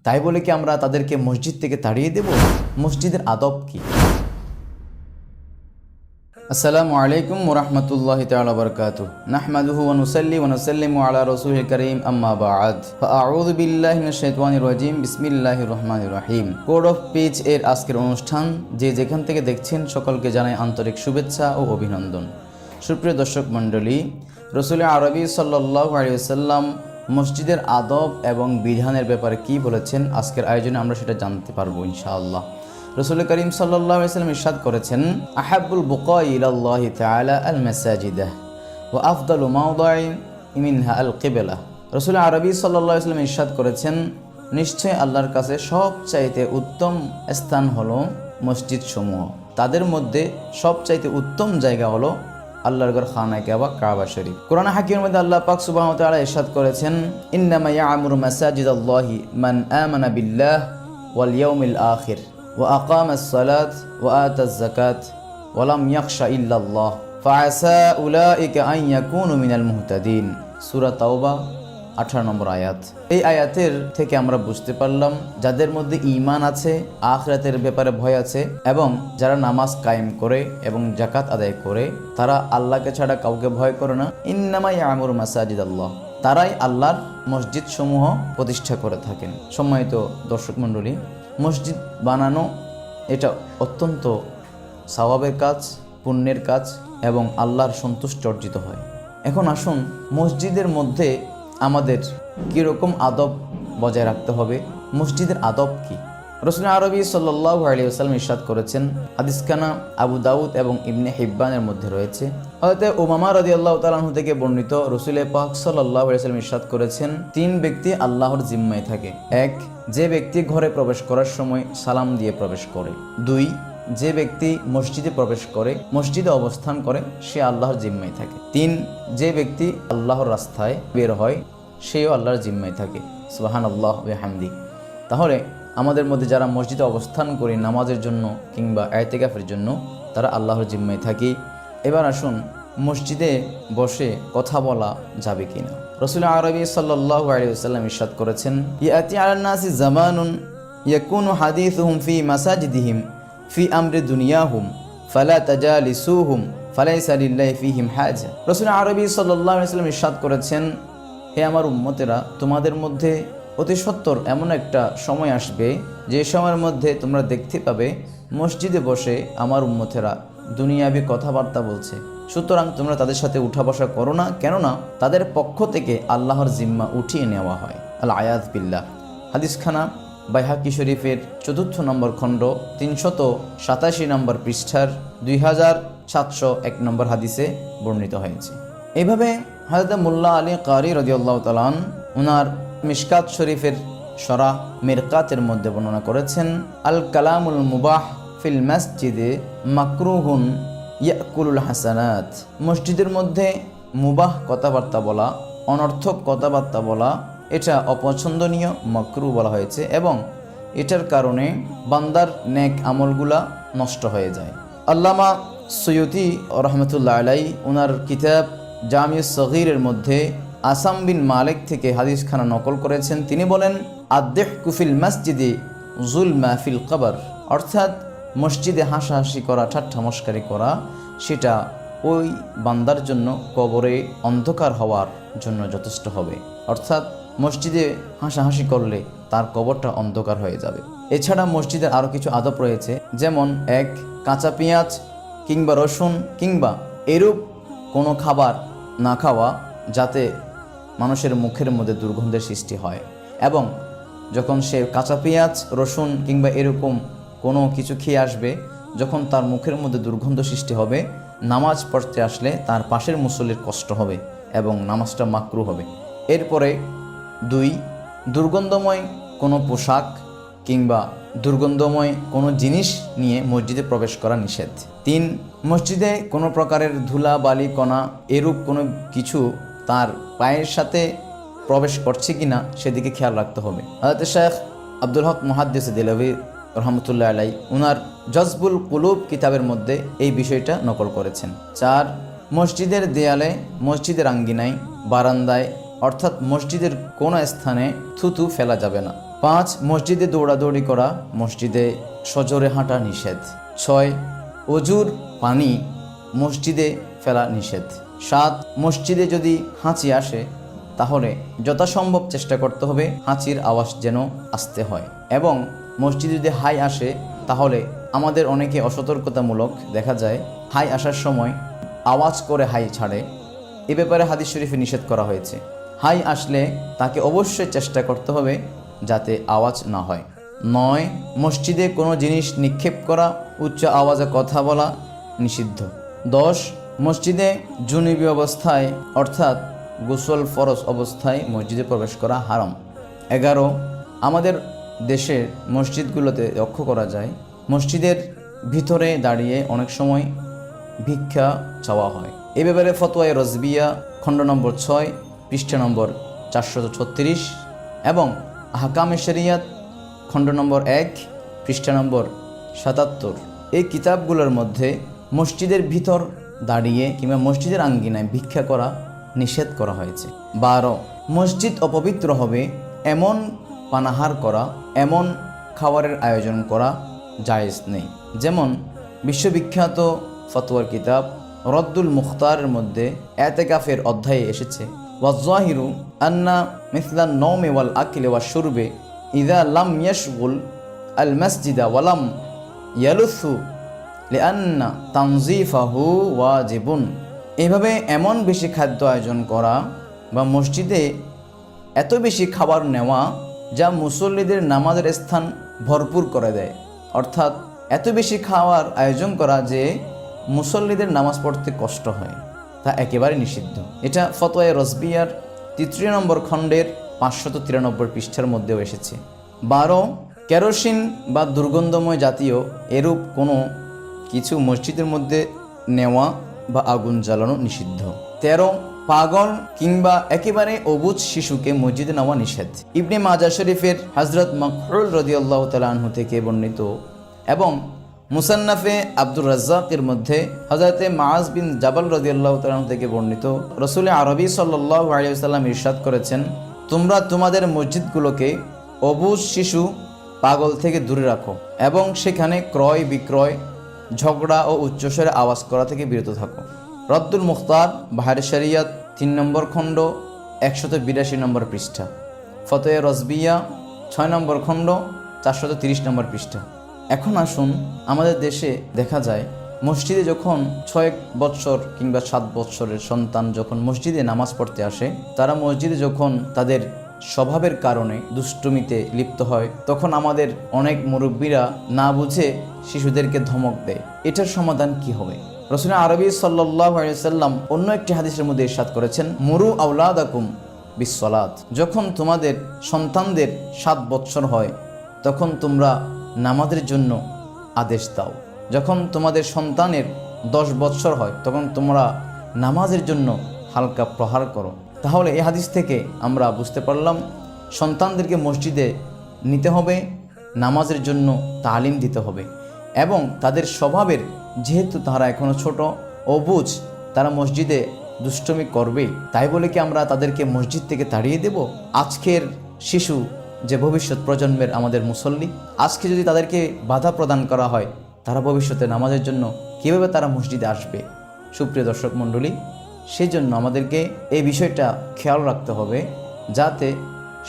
তাই বলে কি আমরা তাদেরকে মসজিদ থেকে তাড়িয়ে দেব? মসজিদের আদব কি? আসসালামু আলাইকুম ওয়া রাহমাতুল্লাহি তাআলা ওয়া বারাকাতুহু। নাহমাদুহু ওয়া নুসাল্লি ওয়া নুসাল্লিমু আলা রাসূলিল কারীম, আম্মা বা'দ। ফাআউযু বিল্লাহি মিনাশ শাইতানির রাজীম। বিসমিল্লাহির রহমানির রহিম। কোড অফ পিচ এর আজকের অনুষ্ঠান যে যেখান থেকে দেখছেন সকলকে জানাই আন্তরিক শুভেচ্ছা ও অভিনন্দন। সুপ্রিয় দর্শক মণ্ডলী, রাসূল আরবি সাল্লাল্লাহু আলাইহি ওয়াসাল্লাম মসজিদের আদব এবং বিধানের ব্যাপারে কি বলেছেন, আজকের আয়োজনে আমরা সেটা জানতে পারবো ইনশাআল্লাহ। রাসূল করিম সাল্লাল্লাহু আলাইহি ওয়াসাল্লাম ইরশাদ করেছেন, আহাব্বুল বুকাই ইলাল্লাহি তাআলা আল মাসাজিদ ওয়া আফদালু মাওদি'in মিনহা আল কিবলা। রাসূল আরবি সাল্লাল্লাহু আলাইহি ওয়াসাল্লাম ইরশাদ করেছেন, নিশ্চয় আল্লাহর কাছে সবচাইতে উত্তম স্থান হলো মসজিদ সমূহ। তাদের মধ্যে সবচাইতে উত্তম জায়গা হলো আল্লাহর ঘর খানায়ে কাবা, কাবা শরীফ। কোরআন হাকিমের মধ্যে আল্লাহ পাক সুবহানাহু ওয়া তাআলা ইরশাদ করেছেন, ইন্নামা ইয়া'মুরু মাসাজিদাল্লাহি মান আমানা বিল্লাহ ওয়াল ইয়াউমিল আখির ওয়া আকামাস সালাত ওয়া আতাজ যাকাত ওয়া লাম ইয়াখশা ইল্লাল্লাহ ফাআসা উলাইকা আন ইয়াকুনু মিনাল মুহতাদিন। সূরা তাওবা 18 নম্বর আয়াত। এই আয়াতের থেকে আমরা বুঝতে পারলাম, যাদের মধ্যে ঈমান আছে, আখিরাতের ব্যাপারে ভয় আছে এবং যারা নামাজ কায়েম করে এবং যাকাত আদায় করে, তারা আল্লাহকে ছাড়া কাউকে ভয় করে না। ইন্নামা ইয়া'মুরু মাসাজিদাল্লাহ, তারাই আল্লাহর মসজিদ সমূহ প্রতিষ্ঠা করে থাকেন। সম্মানিত দর্শক মণ্ডলী, মসজিদ বানানো এটা অত্যন্ত সওয়াবের কাজ, পুণ্যের কাজ এবং আল্লাহর সন্তুষ্টি অর্জিত হয়। এখন আসুন, মসজিদের মধ্যে আমাদের কীরকম আদব বজায় রাখতে হবে, মসজিদের আদব কি? রাসূল আরবি সাল্লাল্লাহু আলাইহি ওয়াসাল্লাম ইরশাদ করেছেন, হাদিসখানা আবু দাউদ এবং ইবনে হিব্বানের মধ্যে রয়েছে। হযরত উমামা রাদিয়াল্লাহু তাআলা আনহু থেকে বর্ণিত, রাসূল পাক সাল্লাল্লাহু আলাইহি ওয়াসাল্লাম ইরশাদ করেছেন, 3 ব্যক্তি আল্লাহর জিম্মায় থাকে। 1, যে ব্যক্তি ঘরে প্রবেশ করার সময় সালাম দিয়ে প্রবেশ করে। 2, যে ব্যক্তি মসজিদে প্রবেশ করে, মসজিদে অবস্থান করে, সে আল্লাহর জিম্মায় থাকে। 3, যে ব্যক্তি আল্লাহর রাস্তায় বের হয়, সেও আল্লাহর জিম্মায় থাকে। সুবহানাল্লাহ ওয়া বিহামদি। তাহলে আমাদের মধ্যে যারা মসজিদে অবস্থান করি নামাজের জন্য কিংবা ইতিকাফের জন্য, তারা আল্লাহর জিম্মায় থাকি। এবার আসুন, মসজিদে বসে কথা বলা যাবে কিনা? রাসূল আরবি সাল্লাল্লাহু আলাইহি ওয়াসাল্লাম ইরশাদ করেছেন, ইয়াতি আলান নাসি জামানুন ইয়াকুনু হাদিসুহুম ফি মাসাজিদিহিম ফি আমরি দুনিয়াহুম ফালা তাজালিসুহুম ফালাইসা লিল্লাহি ফিহিম হাজা। রাসূল আরবি সাল্লাল্লাহু আলাইহি ওয়াসাল্লাম ইরশাদ করেছেন, হে আমার উম্মতেরা, তোমাদের মধ্যে অতি সত্বর এমন একটা সময় আসবে যে সময়ের মধ্যে তোমরা দেখতে পাবে মসজিদে বসে আমার উম্মতেরা দুনিয়াবি কথাবার্তা বলছে। সুতরাং তোমরা তাদের সাথে উঠা বসা করো না, কেননা তাদের পক্ষ থেকে আল্লাহর জিম্মা উঠিয়ে নেওয়া হয়। আল আয়াজ বিল্লাহ। হাদিসখানা বাইহাকি শরীফের 4 নম্বর খণ্ড 387 নম্বর পৃষ্ঠার 2701 নম্বর হাদিসে বর্ণিত হয়েছে। এইভাবে হযরত মোল্লা আলী কারি রাদিয়াল্লাহু তাআলা ওনার মিশকাত শরীফের শরাহ মিরকাতের মধ্যে বর্ণনা করেছেন, আল কালামুল মুবাহ ফিল মসজিদে মাকরুহুন ইয়াকুলুল হাসানাত। মসজিদের মধ্যে মুবাহ কথাবার্তা বলা, অনর্থক কথাবার্তা বলা, এটা অপছন্দনীয়, মাকরু বলা হয়েছে এবং এটার কারণে বান্দার নেক আমলগুলা নষ্ট হয়ে যায়। আল্লামা সৈয়দি রহমতুল্লাহ আলাই ওনার কিতাব জামিউস সগীরের মধ্যে আসাম বিন মালিক থেকে হাদিসখানা নকল করেছেন। তিনি বলেন, আদ-দিহকু ফিল মসজিদি যুলমা ফিল কবর, অর্থাৎ মসজিদে হাসাহাসি করা, ঠাট্টা মশকারি করা, সেটা ওই বান্দার জন্য কবরে অন্ধকার হওয়ার জন্য যথেষ্ট হবে। অর্থাৎ মসজিদে হাসাহাসি করলে তার কবরটা অন্ধকার হয়ে যাবে। এছাড়া মসজিদের আরও কিছু আদব রয়েছে, যেমন 1, কাঁচা পেঁয়াজ কিংবা রসুন কিংবা এরূপ কোনো খাবার না খাওয়া যাতে মানুষের মুখের মধ্যে দুর্গন্ধের সৃষ্টি হয়, এবং যখন সে কাঁচা পেঁয়াজ, রসুন কিংবা এরকম কোনো কিছু খেয়ে আসবে, যখন তার মুখের মধ্যে দুর্গন্ধ সৃষ্টি হবে, নামাজ পড়তে আসলে তার পাশের মুসল্লির কষ্ট হবে এবং নামাজটা মাকরু হবে। এরপরে 2, দুর্গন্ধময় কোনো পোশাক কিংবা দুর্গন্ধময় কোনো জিনিস নিয়ে মসজিদে প্রবেশ করা নিষেধ। 3, মসজিদে কোনো প্রকারের ধুলা বালি কণা এরূপ কোনো কিছু তার পায়ের সাথে প্রবেশ করছে কিনা সেদিকে খেয়াল রাখতে হবে। হযরত শেখ আব্দুল হক মুহাদ্দিস দেহলভী রহমতুল্লাহ আলাই উনার জজবুল কুলুব কিতাবের মধ্যে এই বিষয়টা নকল করেছেন। 4, মসজিদের দেয়ালে, মসজিদের আঙ্গিনায়, বারান্দায় অর্থাৎ মসজিদের কোনো স্থানে থুতু ফেলা যাবে না। 5. মসজিদে দৌড়াদৌড়ি করা, মসজিদে সজোরে হাঁটা নিষেধ। 6. অজুর পানি মসজিদে ফেলা নিষেধ। 7. মসজিদে যদি হাঁচি আসে তাহলে যথাসম্ভব চেষ্টা করতে হবে হাঁচির আওয়াজ যেন আসতে হয়, এবং মসজিদে যদি হাই আসে তাহলে আমাদের অনেকে অসতর্কতামূলক দেখা যায় হাই আসার সময় আওয়াজ করে হাই ছাড়ে। এ ব্যাপারে হাদিস শরীফে নিষেধ করা হয়েছে। হাই আসলে তাকে অবশ্যই চেষ্টা করতে হবে যাতে আওয়াজ না হয়। 9. মসজিদে কোনো জিনিস নিক্ষেপ করা, উচ্চ আওয়াজে কথা বলা নিষিদ্ধ। 10. মসজিদে জুনুবি অবস্থায় অর্থাৎ গোসল ফরজ অবস্থায় মসজিদে প্রবেশ করা হারাম। 11. আমাদের দেশের মসজিদগুলোতে লক্ষ্য করা যায় মসজিদের ভিতরে দাঁড়িয়ে অনেক সময় ভিক্ষা চাওয়া হয়। এ ব্যাপারে ফতোয়ায়ে রজবিয়া খণ্ড নম্বর 6 পৃষ্ঠা নম্বর 436 এবং আহকামে শরিয়াত খণ্ড নম্বর 1 পৃষ্ঠা নম্বর 77 এই কিতাবগুলোর মধ্যে মসজিদের ভিতর দাঁড়িয়ে কিংবা মসজিদের আঙ্গিনায় ভিক্ষা করা নিষেধ করা হয়েছে। 12. মসজিদ অপবিত্র হবে এমন পানাহার করা, এমন খাবারের আয়োজন করা জায়েজ নেই। যেমন বিশ্ববিখ্যাত ফতোয়ার কিতাব রদ্দুল মুখতারের মধ্যে এতেকাফের অধ্যায়ে এসেছে, ওয়াজ্জাহিরু আন্না মিসলান নওমি ওয়াল আকলি ওয়া শুরবে ইযা লাম ইয়াশগুল আল মসজিদা ওয়া লাম ইয়ালুসু লিআন্না তানযীফাহু ওয়াজিবুন। এইভাবে এমন বেশি খাদ্য আয়োজন করা বা মসজিদে এত বেশি খাবার নেওয়া যা মুসল্লিদের নামাজের স্থান ভরপুর করে দেয়, অর্থাৎ এত বেশি খাওয়ার আয়োজন করা যে মুসল্লিদের নামাজ পড়তে কষ্ট হয়, তা একেবারে নিষিদ্ধ। এটা ফতোয়ায়ে রজবিয়ার ৩৩ নম্বর খণ্ডের 593 পৃষ্ঠার মধ্যেও এসেছে। 12. কেরোসিন বা দুর্গন্ধময় জাতীয় এরূপ কোনো কিছু মসজিদের মধ্যে নেওয়া বা আগুন জ্বালানো নিষিদ্ধ। 13. পাগল কিংবা একেবারে অবুঝ শিশুকে মসজিদে নেওয়া নিষেধ। ইবনে মাজাহ শরীফের হযরত মাকহুল রাদিয়াল্লাহু তাআলা আনহু থেকে বর্ণিত এবং মুসান্নাফে আব্দুর রাজ্জাকের মধ্যে হযরতে মুআজ বিন জাবাল রাদিয়াল্লাহু তাআলা আনহু থেকে বর্ণিত রাসূল আরবী সাল্লাল্লাহু আলাইহি ওয়াসাল্লাম ইরশাদ করেছেন, তোমরা তোমাদের মসজিদগুলোকে অবুঝ শিশু পাগল থেকে দূরে রাখো এবং সেখানে ক্রয় বিক্রয়, ঝগড়া ও উচ্চস্বরে আওয়াজ করা থেকে বিরত থাকো। রদ্দুল মুখতার বাহারে শরিয়াত 3 নম্বর খণ্ড 182 নম্বর পৃষ্ঠা, ফতোয়া রজবিয়া 6 নম্বর খণ্ড 430 নম্বর পৃষ্ঠা। এখন আসুন, আমাদের দেশে দেখা যায় মসজিদে যখন 6 বৎসর কিংবা 7 বৎসরের সন্তান যখন মসজিদে নামাজ পড়তে আসে, তারা মসজিদে যখন তাদের স্বভাবের কারণে দুষ্টুমিতে লিপ্ত হয়, তখন আমাদের অনেক মুরব্বীরা না বুঝে শিশুদেরকে ধমক দেয়। এটার সমাধান কি হবে? রাসূল আরবী সাল্লাল্লাহু আলাইহি ওয়াসাল্লাম অন্য একটি হাদিসের মধ্যে ইরশাদ করেছেন, মুরু আওলাদাকুম বিসসালাত। যখন তোমাদের সন্তানদের 7 বৎসর হয় তখন তোমরা নামাজের জন্য আদেশ দাও। যখন তোমাদের সন্তানের 10 বৎসর হয় তখন তোমরা নামাজের জন্য হালকা প্রহার করো। তাহলে এই হাদিস থেকে আমরা বুঝতে পারলাম সন্তানদেরকে মসজিদে নিতে হবে, নামাজের জন্য তালিম দিতে হবে এবং তাদের স্বভাবের, যেহেতু তারা এখনও ছোট অবুঝ, তারা মসজিদে দুষ্টমি করবেই, তাই বলে কি আমরা তাদেরকে মসজিদ থেকে তাড়িয়ে দেব? আজকের শিশু যে ভবিষ্যৎ প্রজন্মের আমাদের মুসল্লি, আজকে যদি তাদেরকে বাধা প্রদান করা হয়, তারা ভবিষ্যতে নামাজের জন্য কীভাবে তারা মসজিদে আসবে? সুপ্রিয় দর্শক মণ্ডলী, সেই জন্য আমাদেরকে এই বিষয়টা খেয়াল রাখতে হবে যাতে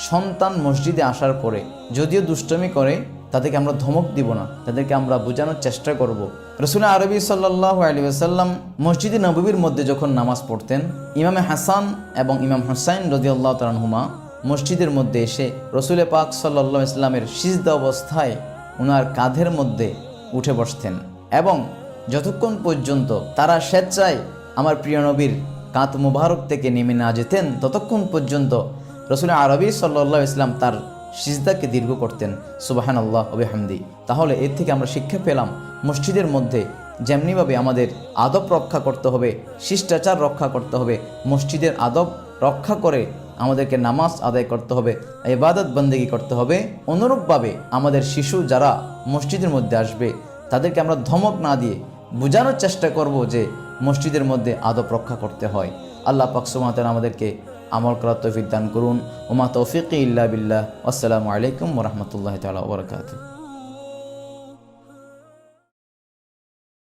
সন্তান মসজিদে আসার পরে যদিও দুষ্টমি করে তাদেরকে আমরা ধমক দিব না, তাদেরকে আমরা বোঝানোর চেষ্টা করব। রাসূল আরবী সাল্লাল্লাহু আলাইহি ওয়াসাল্লাম মসজিদে নববীর মধ্যে যখন নামাজ পড়তেন, ইমামে হাসান এবং ইমাম হুসাইন রাদিয়াল্লাহু তাআলা আনহুমা মসজিদের মধ্যে এসে রাসূল পাক সাল্লাল্লাহু আলাইহি ওয়াসাল্লামের সিজদা অবস্থায় ওনার কাঁধের মধ্যে উঠে বসতেন এবং যতক্ষণ পর্যন্ত তারা স্বেচ্ছায় আমার প্রিয় নবীর কাঁধ মুবারক থেকে নেমে না যেতেন ততক্ষণ পর্যন্ত রাসূল আরবী সাল্লাল্লাহু আলাইহি ওয়াসাল্লাম তার সিজদাকে দীর্ঘ করতেন। সুবহানাল্লাহ ওয়া বিহামদি। তাহলে এর থেকে আমরা শিক্ষা পেলাম মসজিদের মধ্যে যেমনিভাবে আমাদের আদব রক্ষা করতে হবে, শিষ্টাচার রক্ষা করতে হবে, মসজিদের আদব রক্ষা করে আমাদেরকে নামাজ আদায় করতে হবে, ইবাদত বন্দেগী করতে হবে। অনুরূপভাবে আমাদের শিশু যারা মসজিদের মধ্যে আসবে তাদেরকে আমরা ধমক না দিয়ে বোঝানোর চেষ্টা করব যে মসজিদের মধ্যে আদব রক্ষা করতে হয়। আল্লাহ পাক সুবহানাহু ওয়া তাআলা আমাদেরকে আমল করার তৌফিক দান করুন। ওমা তৌফিক ইল্লা বিল্লাহ। আসসালামু আলাইকুম ওয়া রাহমাতুল্লাহি তাআলা ওয়া বারাকাতুহু।